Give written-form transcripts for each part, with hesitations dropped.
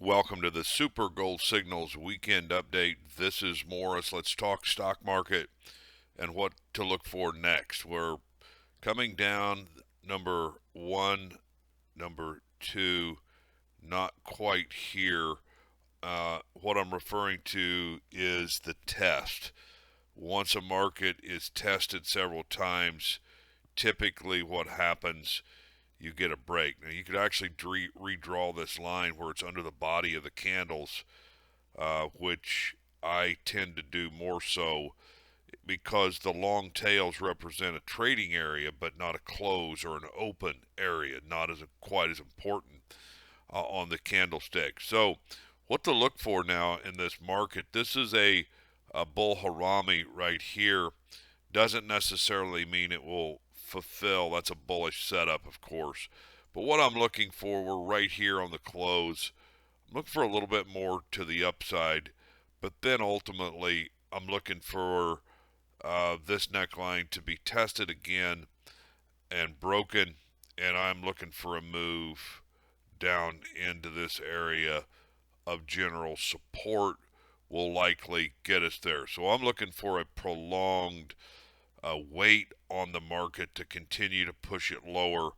Welcome to the Super Gold Signals Weekend Update. This is Morris. Let's talk stock market and what to look for next. We're coming down number one, number two, not quite here. What I'm referring to is the test. Once a market is tested several times, typically what happens, you get a break. Now you could actually redraw this line where it's under the body of the candles, which I tend to do more so because the long tails represent a trading area but not a close or an open area, not as quite as important on the candlestick. So what to look for now in this market, this is a bull harami right here. Doesn't necessarily mean it will fulfill. That's a bullish setup, of course. But what I'm looking for, we're right here on the close. I'm looking for a little bit more to the upside, but then ultimately I'm looking for this neckline to be tested again and broken, and I'm looking for a move down into this area of general support will likely get us there. So I'm looking for a prolonged wait on the market to continue to push it lower.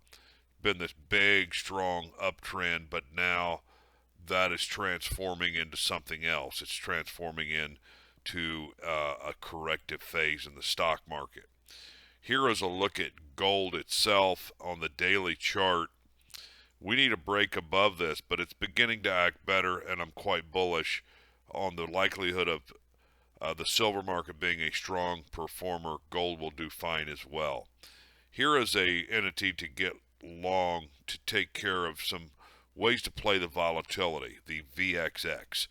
Been this big, strong uptrend, but now that is transforming into something else. It's transforming into a corrective phase in the stock market. Here is a look at gold itself on the daily chart. We need a break above this, but it's beginning to act better, and I'm quite bullish on the likelihood of the silver market being a strong performer. Gold will do fine as well. Here is a entity to get long to take care of some ways to play the volatility, the VXX.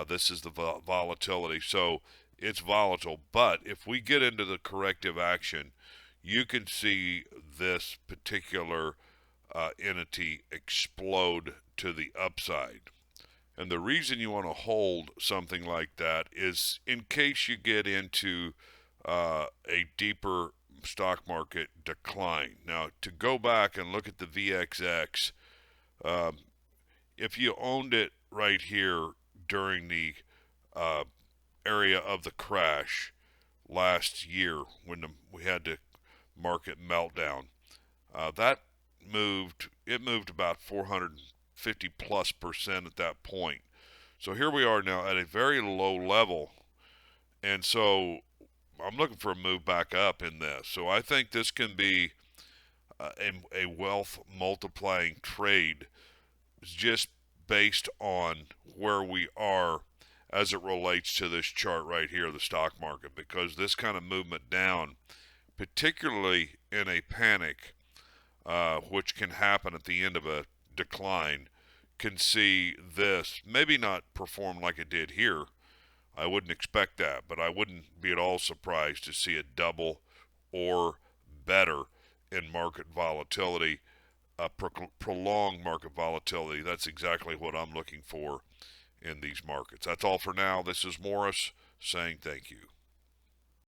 This is the volatility, so it's volatile. But if we get into the corrective action, you can see this particular entity explode to the upside. And the reason you want to hold something like that is in case you get into a deeper stock market decline. Now, to go back and look at the VXX, if you owned it right here during the area of the crash last year when we had the market meltdown, that moved about 450 plus percent at that point. So here we are now at a very low level, and so I'm looking for a move back up in this. So I think this can be a wealth multiplying trade just based on where we are as it relates to this chart right here, the stock market, because this kind of movement down, particularly in a panic, which can happen at the end of a decline, can see this maybe not perform like it did here. I wouldn't expect that, but I wouldn't be at all surprised to see it double or better in market volatility, prolonged market volatility. That's exactly what I'm looking for in these markets. That's all for now. This is Morris saying thank you.